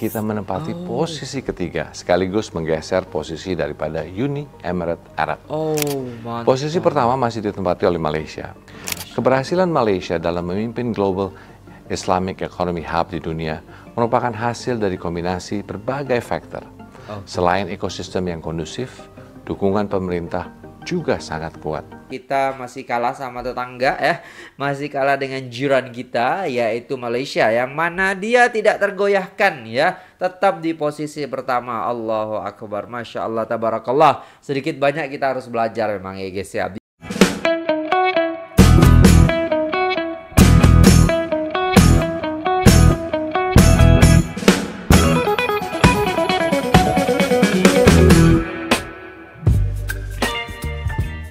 kita menempati posisi ketiga, sekaligus menggeser posisi daripada Uni Emirat Arab. Mantap. Posisi pertama masih ditempati oleh Malaysia. Keberhasilan Malaysia dalam memimpin Global Islamic Economy Hub di dunia merupakan hasil dari kombinasi berbagai faktor. Selain ekosistem yang kondusif, dukungan pemerintah juga sangat kuat. Kita masih kalah sama tetangga ya, masih kalah dengan jiran kita yaitu Malaysia, yang mana dia tidak tergoyahkan ya, tetap di posisi pertama. Allahu Akbar, Masya Allah, Tabarakallah. Sedikit banyak kita harus belajar memang ya guys ya.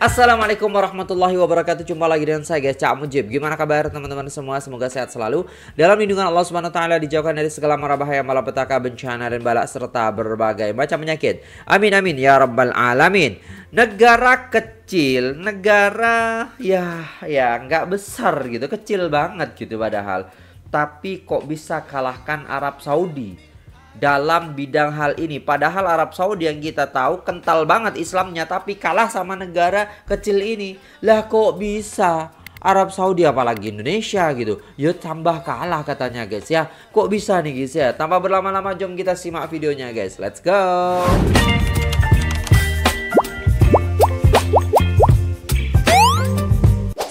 Assalamualaikum warahmatullahi wabarakatuh. Jumpa lagi dengan saya guys, Cak Mujib. Gimana kabar teman-teman semua? Semoga sehat selalu dalam lindungan Allah Subhanahu wa taala, dijauhkan dari segala mara bahaya, malapetaka, bencana dan balak serta berbagai macam penyakit. Amin amin ya rabbal alamin. Negara kecil, negara ya nggak besar gitu, kecil banget gitu padahal. Tapi kok bisa kalahkan Arab Saudi dalam bidang hal ini? Padahal Arab Saudi yang kita tahu kental banget Islamnya, tapi kalah sama negara kecil ini. Lah kok bisa Arab Saudi, apalagi Indonesia gitu, ya tambah kalah katanya guys ya. Kok bisa nih guys ya? Tanpa berlama-lama jom kita simak videonya guys. Let's go.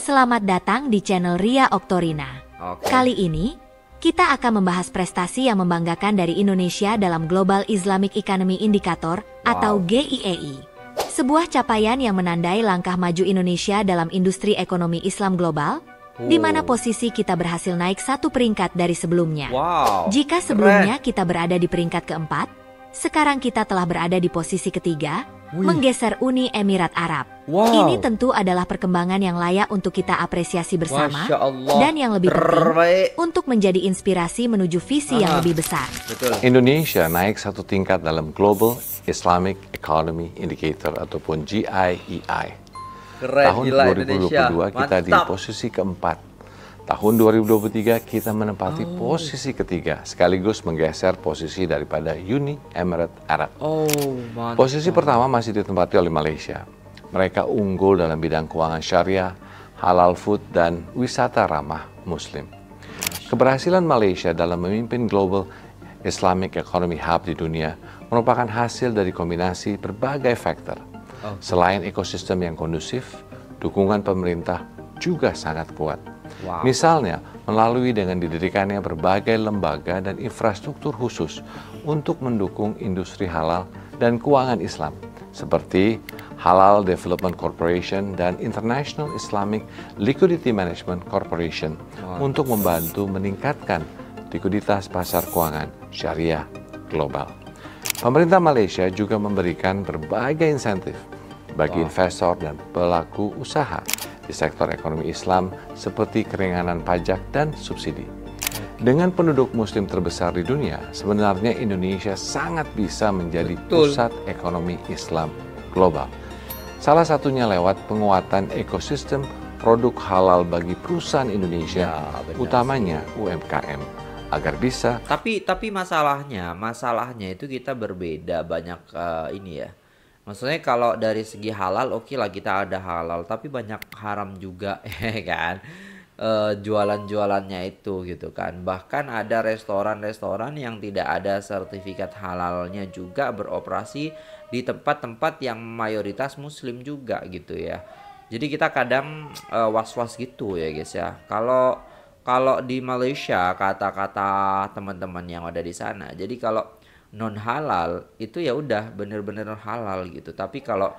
Selamat datang di channel Ria Oktorina. Kali ini kita akan membahas prestasi yang membanggakan dari Indonesia dalam Global Islamic Economy Indicator atau GIEI. Sebuah capaian yang menandai langkah maju Indonesia dalam industri ekonomi Islam global, di mana posisi kita berhasil naik satu peringkat dari sebelumnya. Jika sebelumnya kita berada di peringkat keempat, sekarang kita telah berada di posisi ketiga, menggeser Uni Emirat Arab. Ini tentu adalah perkembangan yang layak untuk kita apresiasi bersama, dan yang lebih penting untuk menjadi inspirasi menuju visi yang lebih besar. Indonesia naik satu tingkat dalam Global Islamic Economy Indicator ataupun GIEI. Tahun 2022 kita di posisi keempat. Tahun 2023 kita menempati posisi ketiga, sekaligus menggeser posisi daripada Uni Emirat Arab. Posisi pertama masih ditempati oleh Malaysia. Mereka unggul dalam bidang keuangan syariah, halal food, dan wisata ramah Muslim. Keberhasilan Malaysia dalam memimpin Global Islamic Economy Hub di dunia merupakan hasil dari kombinasi berbagai faktor. Selain ekosistem yang kondusif, dukungan pemerintah juga sangat kuat. Misalnya, melalui dengan didirikannya berbagai lembaga dan infrastruktur khusus untuk mendukung industri halal dan keuangan Islam, seperti Halal Development Corporation dan International Islamic Liquidity Management Corporation untuk membantu meningkatkan likuiditas pasar keuangan syariah global. Pemerintah Malaysia juga memberikan berbagai insentif bagi investor dan pelaku usaha di sektor ekonomi Islam seperti keringanan pajak dan subsidi. Dengan penduduk muslim terbesar di dunia, sebenarnya Indonesia sangat bisa menjadi pusat ekonomi Islam global. Salah satunya lewat penguatan ekosistem produk halal bagi perusahaan Indonesia, utamanya UMKM, agar bisa. Tapi masalahnya itu kita berbeda banyak ini ya. Maksudnya kalau dari segi halal oke lah, kita ada halal, tapi banyak haram juga kan, jualan-jualannya itu gitu kan. Bahkan ada restoran-restoran yang tidak ada sertifikat halalnya juga beroperasi di tempat-tempat yang mayoritas muslim juga gitu ya. Jadi kita kadang was-was gitu ya guys ya. Kalau di Malaysia, kata-kata teman-teman yang ada di sana, jadi kalau non halal itu ya udah bener-bener halal gitu. Tapi kalau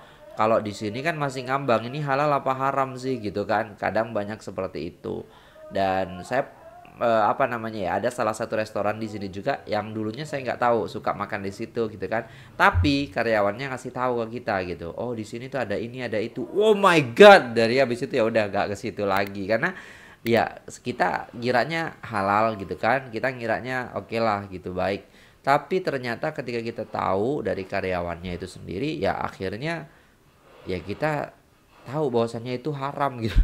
di sini kan masih ngambang, ini halal apa haram sih gitu kan. Kadang banyak seperti itu. Dan saya ada salah satu restoran di sini juga yang dulunya saya nggak tahu, suka makan di situ gitu kan. Tapi karyawannya ngasih tahu ke kita gitu. Oh, di sini tuh ada ini, ada itu. Oh my god, dari habis itu ya udah nggak ke situ lagi, karena ya kita ngiranya halal gitu kan. Kita ngiranya oke lah gitu, baik. Tapi ternyata ketika kita tahu dari karyawannya itu sendiri, ya akhirnya ya kita tahu bahwasannya itu haram gitu.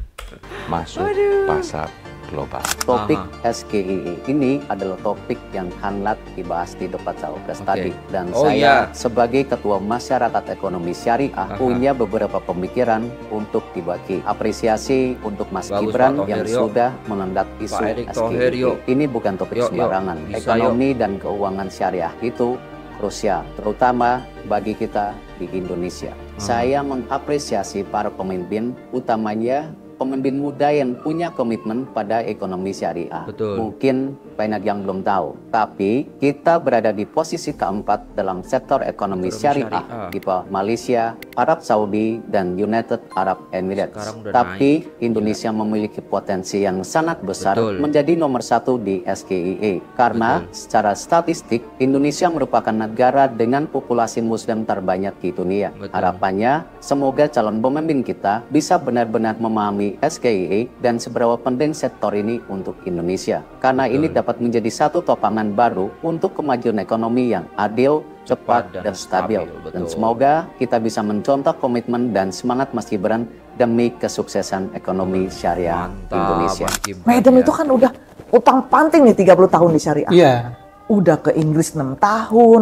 Masuk pasar global. Topik SGII ini adalah topik yang hangat dibahas di debat cawapres tadi. Dan saya sebagai Ketua Masyarakat Ekonomi Syariah punya beberapa pemikiran untuk dibagi. Apresiasi untuk Mas Gibran yang sudah menendak isu SGII. Ini bukan topik sembarangan. Ekonomi dan keuangan syariah itu krusial, terutama bagi kita di Indonesia. Saya mengapresiasi para pemimpin, utamanya pemimpin muda yang punya komitmen pada ekonomi syariah. Betul. Mungkin banyak yang belum tahu, tapi kita berada di posisi keempat dalam sektor ekonomi syariah di bawah Malaysia, Arab Saudi, dan United Arab Emirates. Tapi Indonesia memiliki potensi yang sangat besar menjadi nomor 1 di SGII. Karena secara statistik, Indonesia merupakan negara dengan populasi muslim terbanyak di dunia. Harapannya, semoga calon pemimpin kita bisa benar-benar memahami SGII dan seberapa penting sektor ini untuk Indonesia. Karena ini dapat menjadi satu topangan baru untuk kemajuan ekonomi yang adil, cepat, dan stabil. Dan semoga kita bisa mencontoh komitmen dan semangat Mas Gibran demi kesuksesan ekonomi syariah Indonesia. Madam itu kan udah utang panting nih 30 tahun di syariah. Iya. Udah ke Inggris 6 tahun,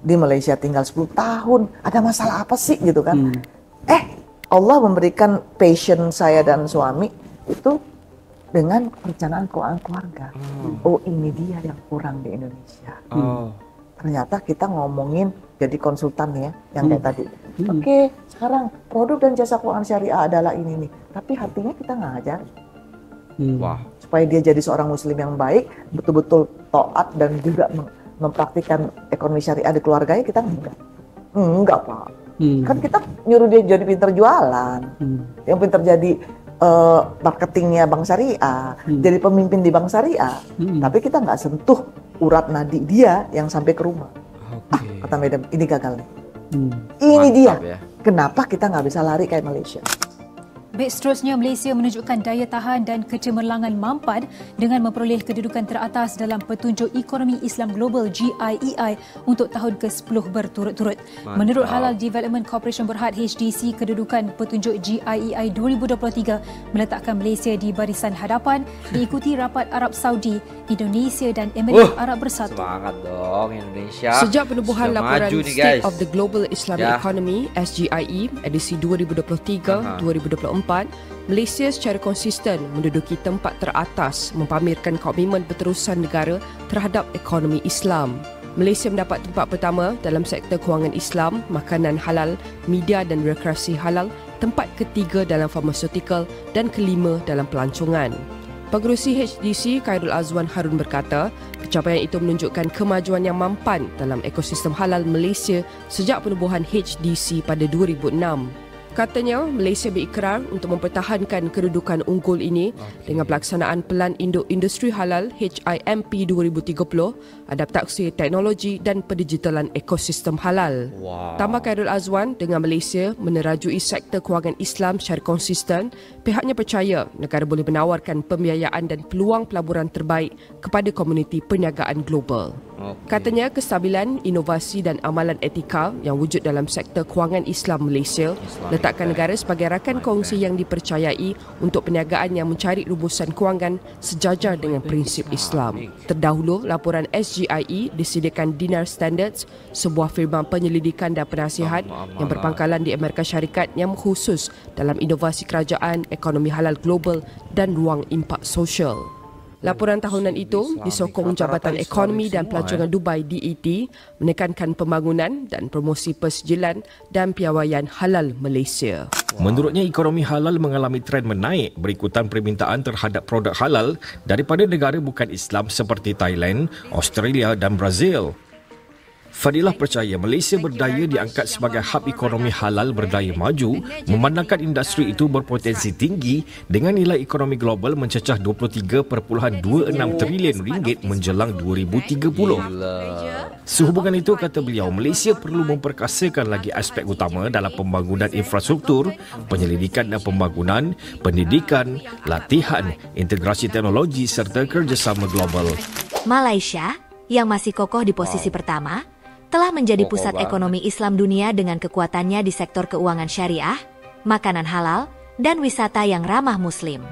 di Malaysia tinggal 10 tahun. Ada masalah apa sih gitu kan? Allah memberikan passion saya dan suami itu dengan perencanaan keuangan keluarga. Oh, ini dia yang kurang di Indonesia. Ternyata kita ngomongin jadi konsultan ya, yang kayak tadi. Oke, sekarang produk dan jasa keuangan syariah adalah ini nih. Tapi hatinya kita nggak ngajar. Supaya dia jadi seorang muslim yang baik, betul-betul taat dan juga mempraktikkan ekonomi syariah di keluarganya, kita enggak. Enggak, Pak. Kan kita nyuruh dia jadi pinter jualan, yang pinter jadi marketingnya bank syariah, jadi pemimpin di bank syariah. Tapi kita nggak sentuh urat nadi dia yang sampai ke rumah. Kata Madam, ini gagal nih. Ini dia. Ya. Kenapa kita nggak bisa lari kayak Malaysia? Baik, seterusnya Malaysia menunjukkan daya tahan dan kecemerlangan mampan dengan memperoleh kedudukan teratas dalam petunjuk ekonomi Islam Global GIEI untuk tahun ke-10 berturut-turut. Menurut Halal Development Corporation Berhad HDC, kedudukan petunjuk GIEI 2023 meletakkan Malaysia di barisan hadapan diikuti rapat Arab Saudi, Indonesia dan Emirat Arab Bersatu. Semangat dong Indonesia. Sejak penubuhan laporan State of the Global Islamic Economy SGIE edisi 2023-2024, Malaysia secara konsisten menduduki tempat teratas mempamerkan komitmen berterusan negara terhadap ekonomi Islam. Malaysia mendapat tempat pertama dalam sektor kewangan Islam, makanan halal, media dan rekreasi halal, tempat ketiga dalam farmaseutical dan kelima dalam pelancongan. Pengerusi HDC Khairul Azwan Harun berkata, pencapaian itu menunjukkan kemajuan yang mampan dalam ekosistem halal Malaysia sejak penubuhan HDC pada 2006. Katanya, Malaysia berikrar untuk mempertahankan kedudukan unggul ini dengan pelaksanaan Pelan Induk Industri Halal HIMP 2030, adaptasi teknologi dan pendigitalan ekosistem halal. Tambah Khairul Azwan, dengan Malaysia menerajui sektor kewangan Islam secara konsisten, pihaknya percaya negara boleh menawarkan pembiayaan dan peluang pelaburan terbaik kepada komuniti perniagaan global. Katanya, kestabilan, inovasi dan amalan etika yang wujud dalam sektor kewangan Islam Malaysia letakkan negara sebagai rakan kongsi yang dipercayai untuk perniagaan yang mencari rumusan kewangan sejajar dengan prinsip Islam. Terdahulu, laporan SGIE disediakan Dinar Standards, sebuah firma penyelidikan dan penasihat yang berpangkalan di Amerika Syarikat yang khusus dalam inovasi kerajaan, ekonomi halal global dan ruang impak sosial. Laporan tahunan itu disokong Jabatan Ekonomi dan Pelancongan Dubai DET menekankan pembangunan dan promosi persijilan dan piawaian halal Malaysia. Menurutnya, ekonomi halal mengalami tren menaik berikutan permintaan terhadap produk halal daripada negara bukan Islam seperti Thailand, Australia dan Brazil. Fadilah percaya Malaysia berdaya diangkat sebagai hub ekonomi halal berdaya maju, memandangkan industri itu berpotensi tinggi dengan nilai ekonomi global mencecah 23.26 trilion ringgit menjelang 2030. Sehubungan itu, kata beliau, Malaysia perlu memperkasakan lagi aspek utama dalam pembangunan infrastruktur, penyelidikan dan pembangunan, pendidikan, latihan, integrasi teknologi serta kerjasama global. Malaysia, yang masih kokoh di posisi pertama, telah menjadi pusat ekonomi Islam dunia dengan kekuatannya di sektor keuangan syariah, makanan halal, dan wisata yang ramah Muslim.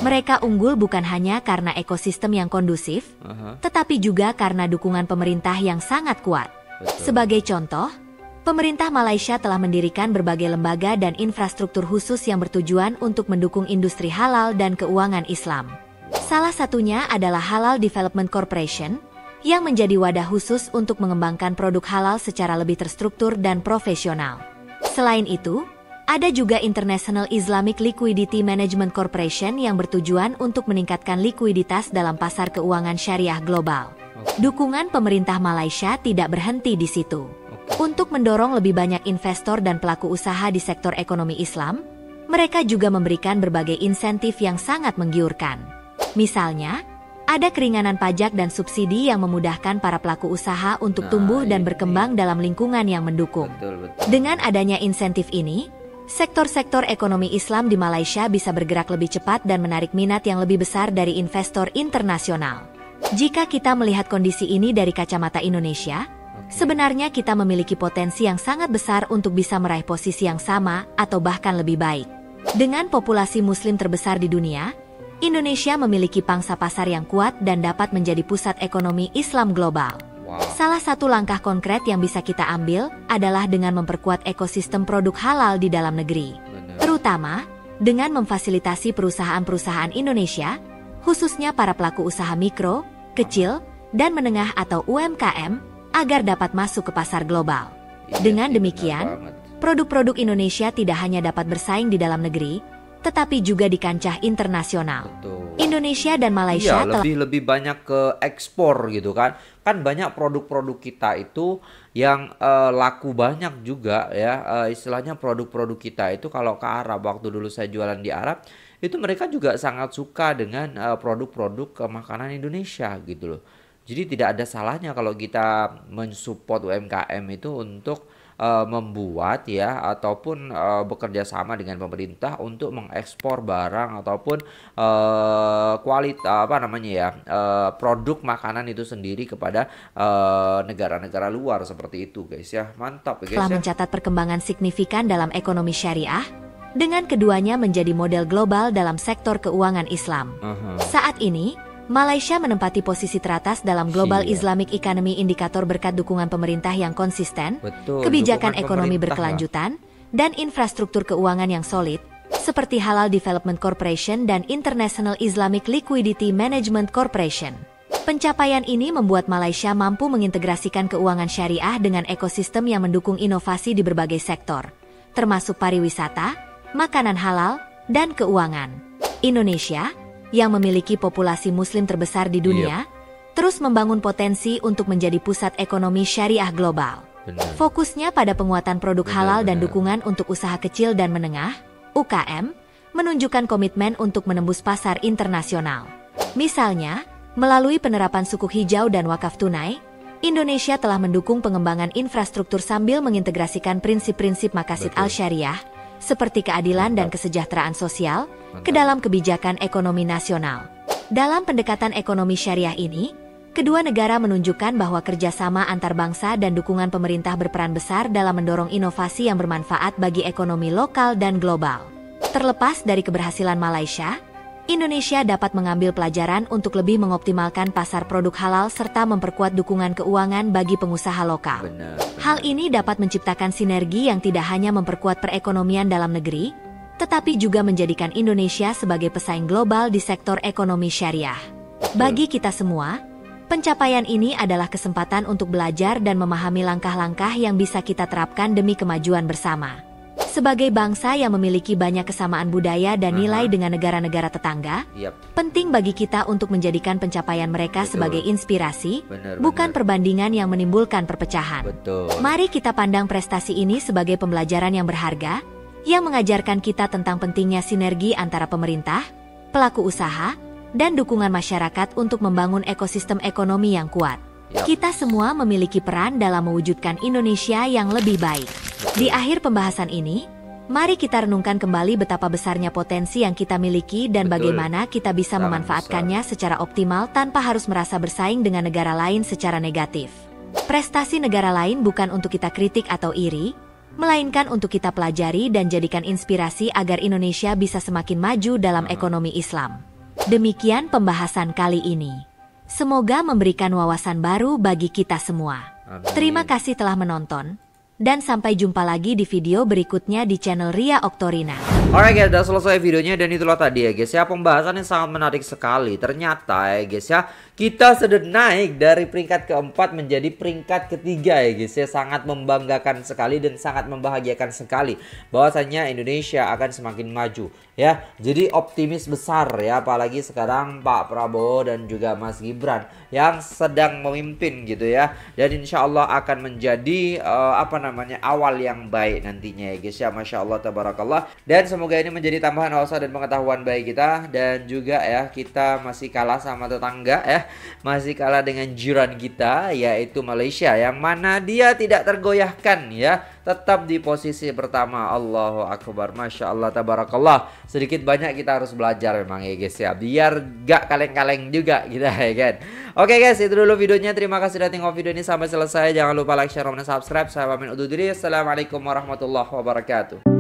Mereka unggul bukan hanya karena ekosistem yang kondusif, tetapi juga karena dukungan pemerintah yang sangat kuat. Sebagai contoh, pemerintah Malaysia telah mendirikan berbagai lembaga dan infrastruktur khusus yang bertujuan untuk mendukung industri halal dan keuangan Islam. Salah satunya adalah Halal Development Corporation, yang menjadi wadah khusus untuk mengembangkan produk halal secara lebih terstruktur dan profesional. Selain itu, ada juga International Islamic Liquidity Management Corporation yang bertujuan untuk meningkatkan likuiditas dalam pasar keuangan syariah global. Dukungan pemerintah Malaysia tidak berhenti di situ. Untuk mendorong lebih banyak investor dan pelaku usaha di sektor ekonomi Islam, mereka juga memberikan berbagai insentif yang sangat menggiurkan. Misalnya, ada keringanan pajak dan subsidi yang memudahkan para pelaku usaha untuk tumbuh dan berkembang dalam lingkungan yang mendukung. Dengan adanya insentif ini, sektor-sektor ekonomi Islam di Malaysia bisa bergerak lebih cepat dan menarik minat yang lebih besar dari investor internasional. Jika kita melihat kondisi ini dari kacamata Indonesia, sebenarnya kita memiliki potensi yang sangat besar untuk bisa meraih posisi yang sama atau bahkan lebih baik. Dengan populasi Muslim terbesar di dunia, Indonesia memiliki pangsa pasar yang kuat dan dapat menjadi pusat ekonomi Islam global. Salah satu langkah konkret yang bisa kita ambil adalah dengan memperkuat ekosistem produk halal di dalam negeri. Terutama, dengan memfasilitasi perusahaan-perusahaan Indonesia, khususnya para pelaku usaha mikro, kecil, dan menengah atau UMKM, agar dapat masuk ke pasar global. Dengan demikian, produk-produk Indonesia tidak hanya dapat bersaing di dalam negeri, tetapi juga di kancah internasional. Indonesia dan Malaysia lebih banyak ke ekspor gitu kan. Kan banyak produk-produk kita itu yang laku banyak juga ya. Istilahnya produk-produk kita itu kalau ke Arab, waktu dulu saya jualan di Arab, itu mereka juga sangat suka dengan produk-produk makanan Indonesia gitu loh. Jadi tidak ada salahnya kalau kita mensupport UMKM itu untuk membuat ya ataupun bekerja sama dengan pemerintah untuk mengekspor barang ataupun kualitas produk makanan itu sendiri kepada negara-negara luar seperti itu guys ya. Mantap ya guys. Telah mencatat perkembangan signifikan dalam ekonomi syariah dengan keduanya menjadi model global dalam sektor keuangan Islam. Saat ini Malaysia menempati posisi teratas dalam Global Islamic Economy Indicator berkat dukungan pemerintah yang konsisten, kebijakan ekonomi berkelanjutan, dan infrastruktur keuangan yang solid, seperti Halal Development Corporation dan International Islamic Liquidity Management Corporation. Pencapaian ini membuat Malaysia mampu mengintegrasikan keuangan syariah dengan ekosistem yang mendukung inovasi di berbagai sektor, termasuk pariwisata, makanan halal, dan keuangan. Indonesia, yang memiliki populasi Muslim terbesar di dunia, terus membangun potensi untuk menjadi pusat ekonomi syariah global. Fokusnya pada penguatan produk halal dan dukungan untuk usaha kecil dan menengah, UKM, menunjukkan komitmen untuk menembus pasar internasional. Misalnya, melalui penerapan sukuk hijau dan wakaf tunai, Indonesia telah mendukung pengembangan infrastruktur sambil mengintegrasikan prinsip-prinsip maqasid al-syariah, seperti keadilan dan kesejahteraan sosial, ke dalam kebijakan ekonomi nasional. Dalam pendekatan ekonomi syariah ini, kedua negara menunjukkan bahwa kerjasama antar bangsa dan dukungan pemerintah berperan besar dalam mendorong inovasi yang bermanfaat bagi ekonomi lokal dan global. Terlepas dari keberhasilan Malaysia, Indonesia dapat mengambil pelajaran untuk lebih mengoptimalkan pasar produk halal serta memperkuat dukungan keuangan bagi pengusaha lokal. Hal ini dapat menciptakan sinergi yang tidak hanya memperkuat perekonomian dalam negeri, tetapi juga menjadikan Indonesia sebagai pesaing global di sektor ekonomi syariah. Bagi kita semua, pencapaian ini adalah kesempatan untuk belajar dan memahami langkah-langkah yang bisa kita terapkan demi kemajuan bersama. Sebagai bangsa yang memiliki banyak kesamaan budaya dan nilai dengan negara-negara tetangga, penting bagi kita untuk menjadikan pencapaian mereka sebagai inspirasi, bukan perbandingan yang menimbulkan perpecahan. Mari kita pandang prestasi ini sebagai pembelajaran yang berharga, yang mengajarkan kita tentang pentingnya sinergi antara pemerintah, pelaku usaha, dan dukungan masyarakat untuk membangun ekosistem ekonomi yang kuat. Kita semua memiliki peran dalam mewujudkan Indonesia yang lebih baik. Di akhir pembahasan ini, mari kita renungkan kembali betapa besarnya potensi yang kita miliki dan bagaimana kita bisa memanfaatkannya secara optimal tanpa harus merasa bersaing dengan negara lain secara negatif. Prestasi negara lain bukan untuk kita kritik atau iri, melainkan untuk kita pelajari dan jadikan inspirasi agar Indonesia bisa semakin maju dalam ekonomi Islam. Demikian pembahasan kali ini. Semoga memberikan wawasan baru bagi kita semua. Terima kasih telah menonton. Dan sampai jumpa lagi di video berikutnya di channel Ria Oktorina. Alright guys, udah selesai videonya dan itulah tadi ya guys ya, pembahasan yang sangat menarik sekali. Ternyata ya guys ya, kita sudah naik dari peringkat keempat menjadi peringkat ketiga ya guys ya. Sangat membanggakan sekali dan sangat membahagiakan sekali bahwasanya Indonesia akan semakin maju ya. Jadi optimis besar ya, apalagi sekarang Pak Prabowo dan juga Mas Gibran yang sedang memimpin gitu ya. Dan insya Allah akan menjadi awal yang baik nantinya ya guys ya. Masya Allah tabarakallah. Dan semoga ini menjadi tambahan wawasan dan pengetahuan bagi kita. Dan juga ya, kita masih kalah sama tetangga ya, masih kalah dengan jiran kita yaitu Malaysia, yang mana dia tidak tergoyahkan ya, tetap di posisi pertama. Allahu Akbar, Masya Allah tabarakallah. Sedikit banyak kita harus belajar memang ya guys ya, biar gak kaleng-kaleng juga kita ya kan. Oke guys, itu dulu videonya. Terima kasih sudah tengok video ini sampai selesai. Jangan lupa like, share, dan subscribe. Saya pamit undur diri. Assalamualaikum warahmatullahi wabarakatuh.